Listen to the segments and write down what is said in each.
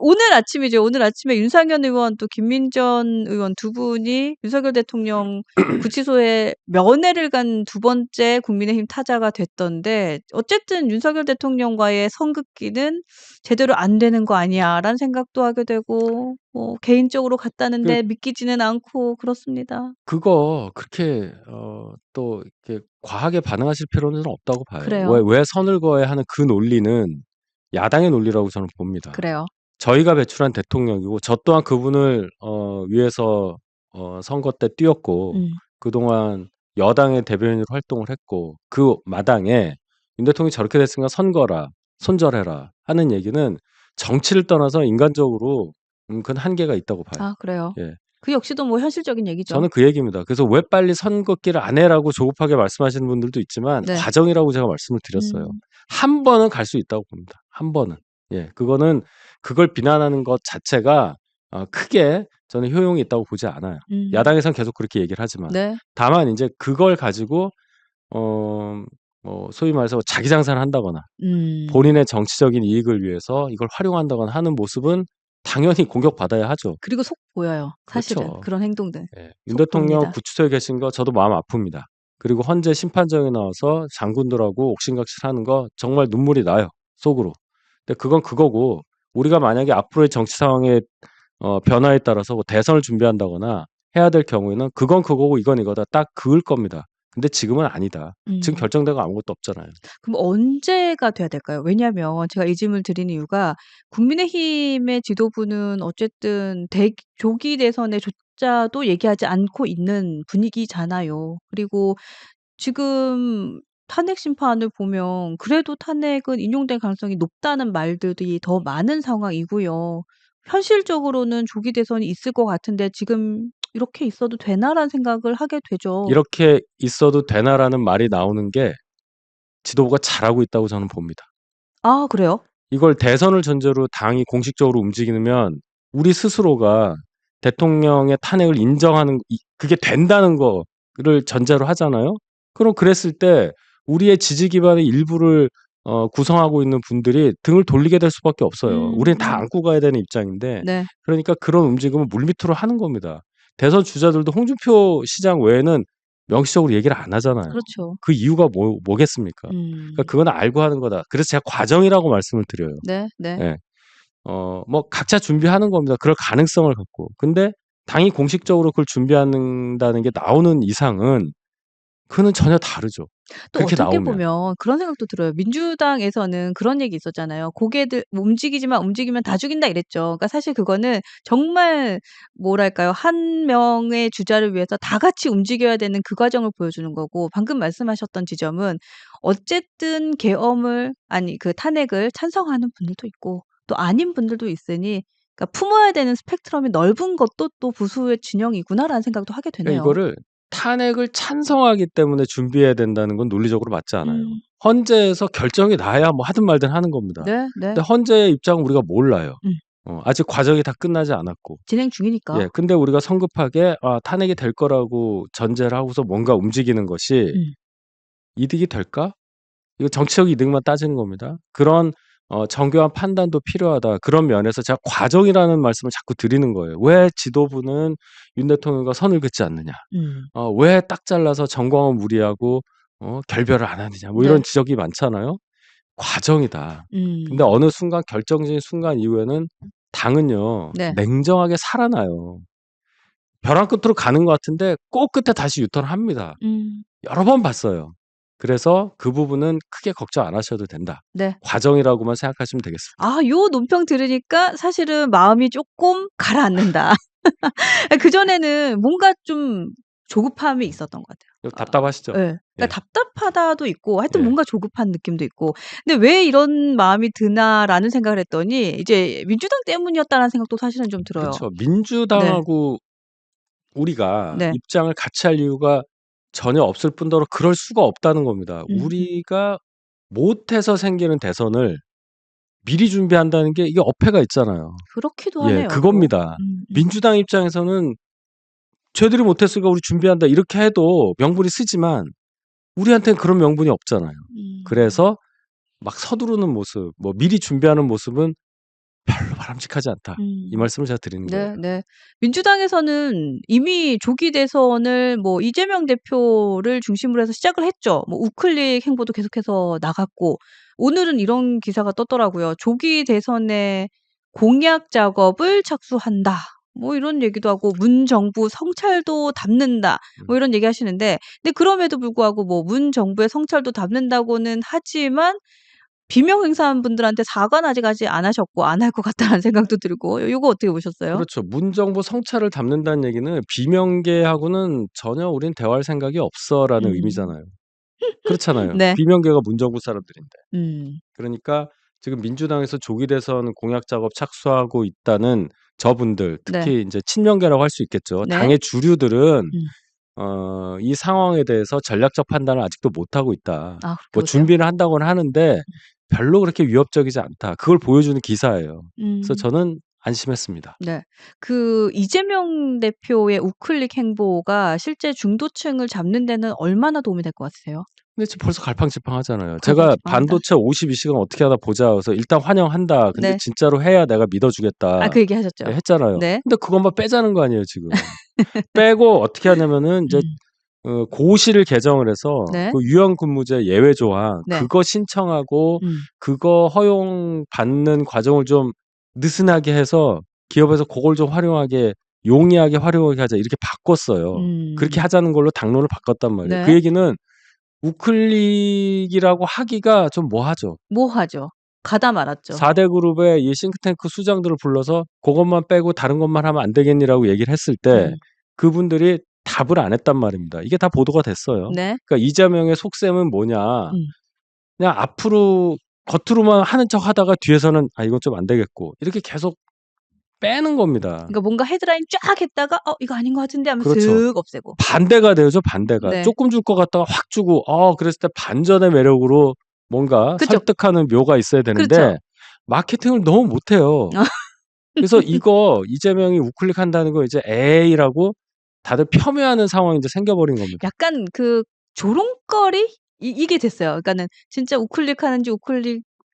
오늘 아침이죠. 오늘 아침에 윤상현 의원 또 김민전 의원 두 분이 윤석열 대통령 구치소에 면회를 간 두 번째 국민의힘 타자가 됐던데 어쨌든 '윤석열 대통령과의 선긋기는 제대로 안 되는 거 아니야.'라는 생각도 하게 되고 개인적으로 그 갔다는데 믿기지는 않고 그렇습니다. 그거 그렇게 또 이렇게 과하게 반응하실 필요는 없다고 봐요. 그래요. 왜 선을 그어야 하는 그 논리는 야당의 논리라고 저는 봅니다. 그래요. 저희가 배출한 대통령이고 저 또한 그분을 위해서 선거 때 뛰었고 음. 그동안 여당의 대변인으로 활동을 했고 그 마당에 윤 대통령이 저렇게 됐으니까 선거라, 손절해라 하는 얘기는 정치를 떠나서 인간적으로 그건 한계가 있다고 봐요. 아 그래요. 예. 그 역시도 뭐 현실적인 얘기죠. 저는 그 얘기입니다. 그래서 왜 빨리 선긋기를 안 해라고 조급하게 말씀하시는 분들도 있지만 네. 과정이라고 제가 말씀을 드렸어요. 음. 한 번은 갈 수 있다고 봅니다. 한 번은. 예. 그거는 그걸 비난하는 것 자체가 크게 저는 효용이 있다고 보지 않아요. 음. 야당에선 계속 그렇게 얘기를 하지만. 네. 다만 인제 그걸 가지고 소위 말해서 자기 장사를 한다거나 본인의 정치적인 이익을 위해서 이걸 활용한다거나 하는 모습은 당연히 공격받아야 하죠. 그리고 속 보여요. 사실은 그렇죠. 그런 행동들. 예. 윤 속 대통령 보입니다. 구치소에 계신 거 저도 마음 아픕니다. 그리고 헌재 심판정에 나와서 장군들하고 옥신각신하는 거 정말 눈물이 나요, 속으로. 근데 그건 그거고 우리가 만약에 앞으로의 정치 상황의 변화에 따라서 뭐 대선을 준비한다거나 해야 될 경우에는 그건 그거고 이건 이거다. 딱 그을 겁니다. 근데 지금은 아니다. 지금 음. 결정되고 아무것도 없잖아요. 그럼 언제가 돼야 될까요? 왜냐하면 제가 이 질문을 드리는 이유가 국민의힘의 지도부는 어쨌든 조기 대선에 조차도 얘기하지 않고 있는 분위기잖아요. 그리고 지금 탄핵 심판을 보면 그래도 탄핵은 인용될 가능성이 높다는 말들이 더 많은 상황이고요. 현실적으로는 조기 대선이 있을 것 같은데 지금 '이렇게 있어도 되나?'라는 생각을 하게 되죠. 이렇게 있어도 되나라는 말이 나오는 게 지도부가 잘하고 있다고 저는 봅니다. 아 그래요? 이걸 대선을 전제로 당이 공식적으로 움직이면 우리 스스로가 대통령의 탄핵을 인정하는 그게 된다는 거를 전제로 하잖아요. 그럼 그랬을 때 우리의 지지 기반의 일부를 구성하고 있는 분들이 등을 돌리게 될 수밖에 없어요. 우리는 다 안고 가야 되는 입장인데 네. 그러니까 그런 움직임을 물밑으로 하는 겁니다. 대선 주자들도 홍준표 시장 외에는 명시적으로 얘기를 안 하잖아요. 그렇죠. 그 이유가 뭐겠습니까? 그러니까 그건 알고 하는 거다. 그래서 제가 과정이라고 말씀을 드려요. 네. 네. 예. 뭐 각자 준비하는 겁니다. 그럴 가능성을 갖고. 근데 당이 공식적으로 그걸 준비한다는 게 나오는 이상은 그거는 전혀 다르죠. 또 그렇게 어떻게 나오면. 보면 그런 생각도 들어요. 민주당에서는 그런 얘기 있었잖아요. "고개들 뭐 움직이지만 움직이면 다 죽인다." 이랬죠. 그러니까 사실 그거는 정말 뭐랄까요? 한 명의 주자를 위해서 다 같이 움직여야 되는 그 과정을 보여주는 거고 방금 말씀하셨던 지점은 어쨌든 그 탄핵을 찬성하는 분들도 있고 또 아닌 분들도 있으니 그러니까 품어야 되는 스펙트럼이 넓은 것도 또 보수의 진영이구나라는 생각도 하게 그러니까 되네요. 이거를 탄핵을 찬성하기 때문에 준비해야 된다는 건 논리적으로 맞지 않아요. 음. 헌재에서 결정이 나야 뭐 하든 말든 하는 겁니다. 네. 네. 근데 헌재의 입장은 우리가 몰라요. 음. 아직 과정이 다 끝나지 않았고. 진행 중이니까. 예. 근데 우리가 성급하게 탄핵이 될 거라고 전제를 하고서 뭔가 움직이는 것이 음. 이득이 될까? 이거 정치적 이득만 따지는 겁니다. 그런 정교한 판단도 필요하다. 그런 면에서 제가 과정이라는 말씀을 자꾸 드리는 거예요. 왜 지도부는 윤 대통령과 선을 긋지 않느냐? 음. 왜 딱 잘라서 정광훈 무리하고 결별을 안 하느냐? 뭐 네. 이런 지적이 많잖아요. 과정이다. 근데 음. 어느 순간 결정적인 순간 이후에는 당은요. 네. 냉정하게 살아나요. 벼랑 끝으로 가는 것 같은데 꼭 끝에 다시 유턴합니다. 음. 여러 번 봤어요. 그래서 그 부분은 크게 걱정 안 하셔도 된다. 네. 과정이라고만 생각하시면 되겠습니다. 요 논평 들으니까 사실은 마음이 쪼끔 가라앉는다. 그전에는 뭔가 좀 조급함이 있었던 것 같아요. 답답하시죠? 예. 그러니까 예. 답답하다도 있고 하여튼 예. 뭔가 조급한 느낌도 있고 '근데 왜 이런 마음이 드나.'라는 생각을 했더니 이제 '민주당 때문이었다.'라는 생각도 사실은 좀 들어요. 그렇죠. 네. 민주당하고 우리가 네. 입장을 같이 할 이유가 전혀 없을 뿐더러 그럴 수가 없다는 겁니다. 음. 우리가 못해서 생기는 대선을 미리 준비한다는 게 이게 어폐가 있잖아요. 그렇기도 예. 하네요 또. 그겁니다. 민주당 입장에서는 '쟤들이 못했으니까 우리 준비한다.' 이렇게 해도 명분이 쓰지만 우리한테는 그런 명분이 없잖아요. 음. 그래서 막 서두르는 모습, 뭐 미리 준비하는 모습은 별로 바랄 바람직하지 않다. 이 음. 말씀을 제가 드리는 거예요. 네 네. 민주당에서는 이미 조기 대선을 이재명 대표를 중심으로 해서 시작을 했죠. 우클릭 행보도 계속해서 나갔고 오늘은 이런 기사가 떴더라고요. "조기 대선에 공약 작업을 착수한다." 이런 얘기도 하고 "문 정부 성찰도 담는다." 음. 이런 얘기하시는데 근데 그럼에도 불구하고 문 정부의 성찰도 담는다고는 하지만 비명 행사한 분들한테 사과는 아직 안 하셨고 안 할 것 같다는 생각도 들고 요거 어떻게 보셨어요? 그렇죠. 문정부 성찰을 담는다는 얘기는 "비명계하고는 전혀 우린 대화할 생각이 없어."라는 음. 의미잖아요. 그렇잖아요. 네. 비명계가 문정부 사람들인데. 음. 그러니까 지금 민주당에서 조기 대선 공약 작업 착수하고 있다는 저분들, 네. 특히 인제 친명계라고 할 수 있겠죠. 네. 당의 주류들은 음. 이 상황에 대해서 전략적 판단을 아직도 못하고 있다. 아 그렇게 보세요? 준비를 한다고는 하는데 별로 그렇게 위협적이지 않다. 그걸 보여주는 기사예요. 그래서 음. 저는 안심했습니다. 네. 그 이재명 대표의 우클릭 행보가 실제 중도층을 잡는 데는 얼마나 도움이 될 것 같으세요? 근데 지금 벌써 갈팡질팡하잖아요. 제가 갈팡질팡하다. "반도체 52시간 어떻게 하나 보자." 그래서 "일단 환영한다. 근데 네. 진짜로 해야 내가 믿어 주겠다." 그 얘기하셨죠. 예 했잖아요. 네. 근데 그것만 빼자는 거 아니에요 지금. 빼고 어떻게 하냐면은 인제 음. 고시를 개정을 해서 네. 그 유연근무제 예외 조항 네. 그거 신청하고 음. 그거 허용받는 과정을 좀 느슨하게 해서 기업에서 고걸 좀 활용하게 용이하게 활용하게 하자 이렇게 바꿨어요. 그렇게 음. 하자는 걸로 당론을 바꿨단 말이에요. 그 네. 얘기는 우클릭이라고 하기가 좀 뭐하죠. 뭐하죠. 가다 말았죠. 4대 그룹의 이 싱크탱크 수장들을 불러서 "고것만 빼고 다른 것만 하면 안 되겠니?"라고 얘기를 했을 때 음. 그분들이 답을 안 했단 말입니다. 이게 다 보도가 됐어요. 네. 그러니까 이재명의 속셈은 뭐냐. 음. 그냥 앞으로 겉으로만 하는 척하다가 뒤에서는 '아 이건 좀 안 되겠고.' 이렇게 계속 빼는 겁니다. 그러니까 뭔가 헤드라인 쫙 했다가 '어 이거 아닌 것 같은데.' 하면서 그렇죠. 슥 없애고. 반대가 되죠, 반대가. 네. 쪼끔 줄 것 같다가 확 주고 그랬을 때 반전의 매력으로 뭔가 그쵸. 설득하는 묘가 있어야 그렇죠. 되는데 마케팅을 너무 못해요. 그래서 이거 이재명이 우클릭한다는 거 이제 에이라고 다들 폄훼하는 상황이 이제 생겨 버린 겁니다. 약간 그 조롱거리 이게 됐어요. 그러니까는 진짜 우클릭하는지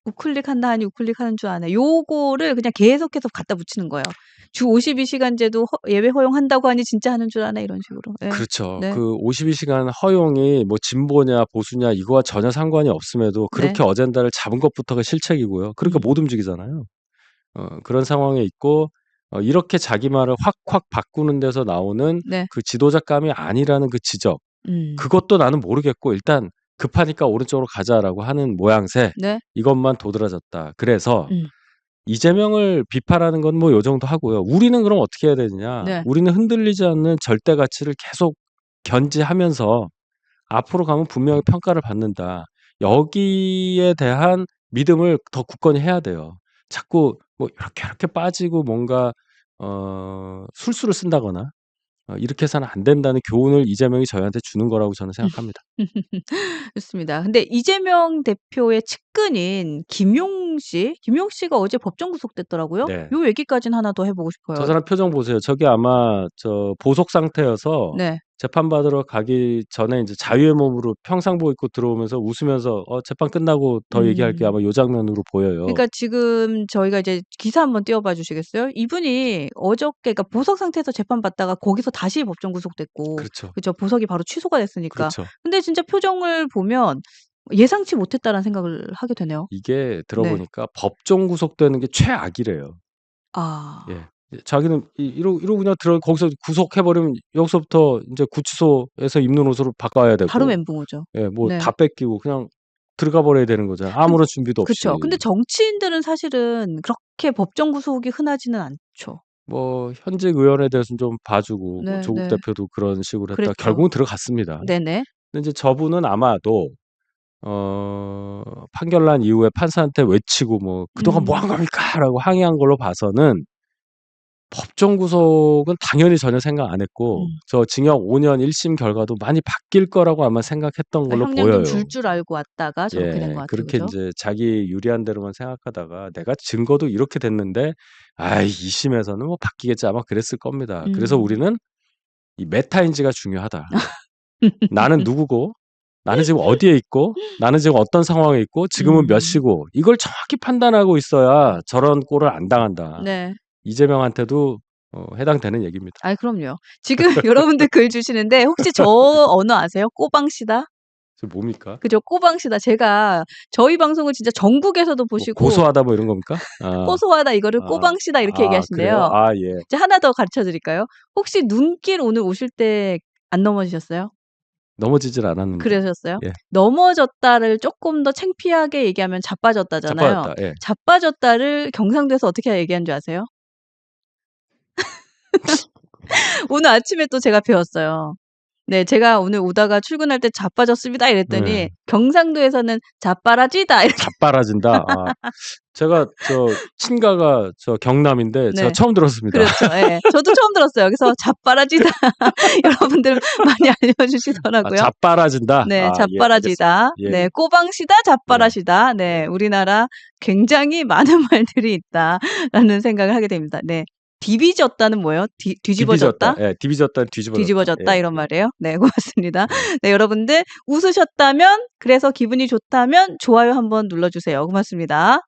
우클릭한다 하니 우클릭하는 줄 아네. 요거를 그냥 계속해서 갖다 붙이는 거예요. 주 52시간제도 예외 허용한다고 하니 진짜 하는 줄 아네 이런 식으로. 예. 그렇죠. 네. 그 52시간 허용이 뭐 진보냐 보수냐 이거와 전혀 상관이 없음에도 네. 그렇게 어젠다를 잡은 것부터가 실책이고요. 그러니까 음. 못 움직이잖아요. 그런 상황에 있고 이렇게 자기 말을 확확 바꾸는 데서 나오는 네. 그 지도자감이 아니라는 그 지적. 음. 그것도 나는 모르겠고 일단 "급하니까 오른쪽으로 가자."라고 하는 모양새. 네. 이것만 도드라졌다. 그래서 음. 이재명을 비판하는 건 뭐 요 정도 하고요. 우리는 그럼 어떻게 해야 되느냐. 네. 우리는 흔들리지 않는 절대 가치를 계속 견지하면서 '앞으로 가면 분명히 평가를 받는다.' 여기에 대한 믿음을 더 굳건히 해야 돼요. 자꾸 뭐 이렇게 빠지고 뭔가 술수를 쓴다거나 이렇게 해서는 안 된다는 교훈을 이재명이 저희한테 주는 거라고 저는 생각합니다. 좋습니다. 근데 이재명 대표의 측근인 김용 씨가 어제 법정 구속됐더라고요. 네. 요 얘기까지는 하나 더 해 보고 저 싶어요. 사람 표정 보세요. 저게 아마 보석 상태여서 네. 재판받으러 가기 전에 인제 자유의 몸으로 평상복 입고 들어오면서 웃으면서 "재판 끝나고 더 얘기할게요." 음. 아마 요 장면으로 보여요. 그러니까 지금 저희가 이제 기사 한번 띄워 봐 주시겠어요? 이분이 어저께 그러니까 보석 상태에서 재판받다가 거기서 다시 법정 구속됐고 그렇죠. 그죠. 보석이 바로 취소가 됐으니까. 그렇죠. 근데 진짜 표정을 보면 '예상치 못했다.'라는 생각을 하게 되네요. 이게 네. 들어보니까 법정 구속되는 게 최악이래요. 예. 아. 자기는 이러고 그냥 거기서 구속해 버리면 여기서부터 인제 구치소에서 입는 옷으로 바꿔야 바로 되고 멘붕 오죠. 예 뭐 네. 다 뺏기고 그냥 들어가 버려야 되는 거잖아요, 근 아무런 준비도 없이. 그쵸. 근데 정치인들은 사실은 그렇게 법정 구속이 흔하지는 않죠. 뭐 현직 의원에 대해서는 좀 봐 주고 뭐 네 조국 네. 대표도 그런 식으로 했다가 그랬죠. 결국은 들어갔습니다. 네네. 근데 이제 저분은 아마도 판결 난 이후에 판사한테 외치고 뭐 "그동안 뭐 한 음. 겁니까?"라고 항의한 걸로 봐서는 법정 구속은 당연히 전혀 생각 안 했고 음. 저 징역 5년 1심 결과도 많이 바뀔 거라고 아마 생각했던 걸로 그러니까 형량좀 줄 보여요. 줄 알고 왔다가 저렇게 된 것 예. 같아요. 그렇게 그죠? 인제 자기 유리한 대로만 생각하다가 내가 증거도 이렇게 됐는데 '아이 2 심에서는 뭐 바뀌겠지.' 아마 그랬을 겁니다. 그래서 음. 우리는 이 메타 인지가 중요하다. 나는 누구고 나는 지금 어디에 있고 나는 지금 어떤 상황에 있고 지금은 몇 시고 이걸 정확히 판단하고 있어야 저런 꼴을 안 당한다. 네. 이재명한테도 해당되는 얘기입니다. 아이 그럼요. 지금 여러분들 글 주시는데 혹시 저 언어 아세요? 꼬방시다? 저 뭡니까? 그죠. 꼬방시다. 제가 저희 방송을 진짜 전국에서도 뭐 보시고 고소하다 뭐 이런 겁니까? 고소하다 이거를 꼬방시다 이렇게 그래요? 얘기하신대요. 예. 이제 하나 더 가르쳐 드릴까요? 혹시 눈길 오늘 오실 때 안 넘어지셨어요? 넘어지질 않았는데. 그러셨어요? 예. 넘어졌다를 쪼끔 더 창피하게 얘기하면 자빠졌다잖아요. 자빠졌다. 예. 자빠졌다를 경상도에서 어떻게 얘기하는 줄 아세요? 오늘 아침에 또 제가 배웠어요. 네. 제가 오늘 오다가 출근할 때 "자빠졌습니다." 이랬더니 네. 경상도에서는 "자빠라지다." 이렇게 자빠라진다. 제가 친가가 경남인데 제가 네. 처음 들었습니다. 그렇죠. 예. 저도 처음 들었어요. 그래서 자빠라지다. 여러분들 많이 알려주시더라고요. 자빠라진다. 네. 예, 알겠습니다. 자빠라지다. 예. 네. 꼬방시다, 자빠라시다. 네. 우리나라 굉장히 많은 말들이 있다라는 생각을 하게 됩니다. 네. 디비졌다는 뭐예요? 뒤집어졌다? 예. 디비졌다, 뒤집어졌다. 뒤집어졌다 예. 이런 말이에요? 네. 고맙습니다. 네. 네. 여러분들 웃으셨다면 그래서 기분이 좋다면 좋아요 한번 눌러주세요. 고맙습니다.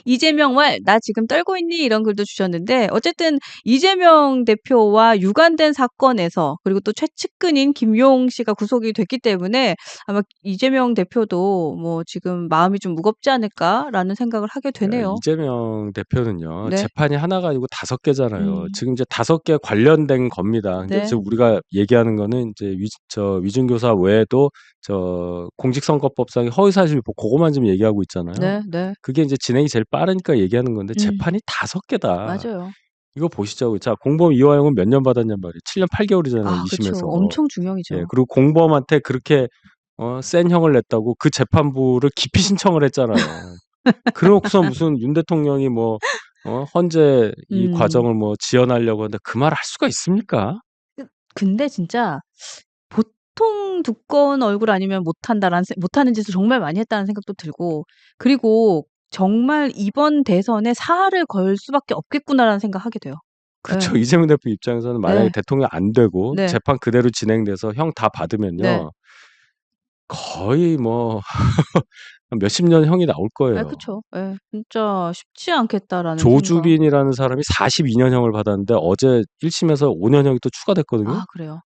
이재명 왈 "나 지금 떨고 있니?" 이런 글도 주셨는데 어쨌든 이재명 대표와 유관된 사건에서 그리고 또 최측근인 김용 씨가 구속이 됐기 때문에 아마 이재명 대표도 뭐 지금 '마음이 좀 무겁지 않을까?'라는 생각을 하게 되네요. 이재명 대표는요. 네. 재판이 하나가 아니고 5개잖아요. 음. 지금 이제 5개 관련된 겁니다. 근데 네. 지금 우리가 얘기하는 거는 이제 위증교사 외에도 공직선거법상의 허위사실 그거만 지금 얘기하고 있잖아요. 네. 네. 그게 이제 진행이 제일 빠르니까 얘기하는 건데 재판이 5개다. 맞아요. 이거 보시자고요. 자, 공범 이화영은 몇 년 받았냔 말이에요. 7년 8개월이잖아요. 그쵸. 2심에서. 엄청 예. 중형이죠. 그리고 공범한테 그렇게 센 형을 냈다고 그 재판부를 기피 신청을 했잖아요. 그래놓고서 무슨 윤 대통령이 헌재 이 과정을 지연하려고 하는데 그 말을 할 수가 있습니까? 근데 진짜 보통 두꺼운 얼굴 아니면 못하는 짓을 정말 많이 했다는 생각도 들고 그리고 정말 '이번 대선에 사활을 걸 수밖에 없겠구나.'라는 생각하게 돼요. 그렇죠. 예. 이재명 대표 입장에서는 만약에 네. 대통령 안 되고 네. 재판 그대로 진행돼서 형 다 네. 받으면요. 거의 몇십 년 형이 나올 거예요. 그쵸. 예. 진짜 쉽지 않겠다라는 생각. 조주빈이라는 사람이 42년 형을 받았는데 어제 1심에서 5년 형이 또 추가됐거든요. 그래요.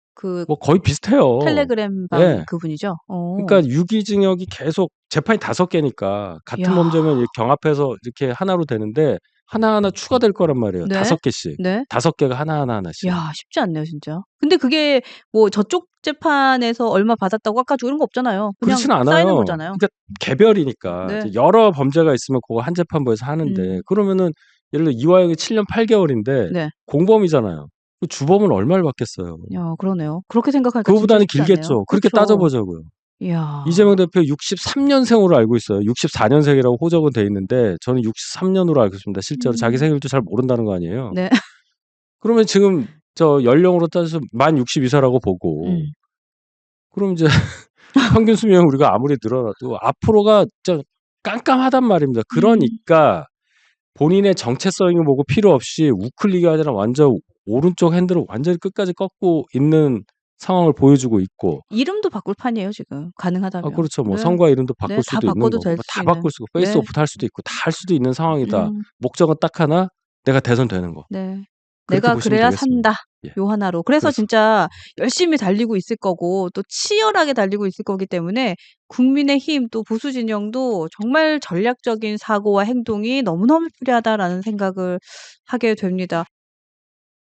거의 비슷해요. 텔레그램방 예. 그분이죠? 그러니까 유기징역이 계속 재판이 5개니까 같은 이야. 범죄면 이렇게 경합해서 이렇게 하나로 되는데 하나하나 추가될 거란 말이에요. 네. 5개씩. 네. 5개가 하나씩. 야 쉽지 않네요 진짜. 근데 그게 뭐 저쪽 재판에서 얼마 받았다고 깎아주고 이런 거 없잖아요. 그냥 그렇진 않아요. 쌓이는 거잖아요. 그러니까 개별이니까. 네. 이제 여러 범죄가 있으면 그거 한 재판부에서 하는데 그러면은 예를 들어 이화영이 7년 8개월인데 네. 공범이잖아요. 그 주범은 얼마를 받겠어요. 야 그러네요. 그렇게 생각하니까 진짜 그거보다는 쉽지 않네요. 길겠죠. 그렇게 그쵸. 따져보자고요. 이야. 이재명 대표 63년생으로 알고 있어요. 64년생이라고 호적은 돼 있는데 저는 63년으로 알고 있습니다. 실제로 자기 생일도 잘 모른다는 거 아니에요. 네. 그러면 지금 연령으로 따져서 만 62세라고 보고 그럼 이제 평균 수명 우리가 아무리 늘어나도 앞으로가 깜깜하단 말입니다. 그러니까 본인의 정체성이 뭐고 필요 없이 우클릭이 아니라 완전 오른쪽 핸들을 완전히 끝까지 꺾고 있는 상황을 보여주고 있고. 이름도 바꿀 판이에요 지금 가능하다면. 그렇죠. 네. 성과 이름도 바꿀 네. 다 수도 있는 바꿔도 거고 될 다 수 바꿀 있는. 수고 네. 페이스오프도 할 수도 있고 다 할 수도 있는 상황이다. 음. 목적은 딱 하나, 내가 대선되는 거. 네. 그렇게 내가 보시면 그래야 되겠습니다. 산다. 예. 요 하나로. 그래서 그렇습니다. 진짜 열심히 달리고 있을 거고 또 치열하게 달리고 있을 거기 때문에 국민의힘 또 보수 진영도 정말 전략적인 사고와 행동이 너무너무 필요하다라는 생각을 하게 됩니다.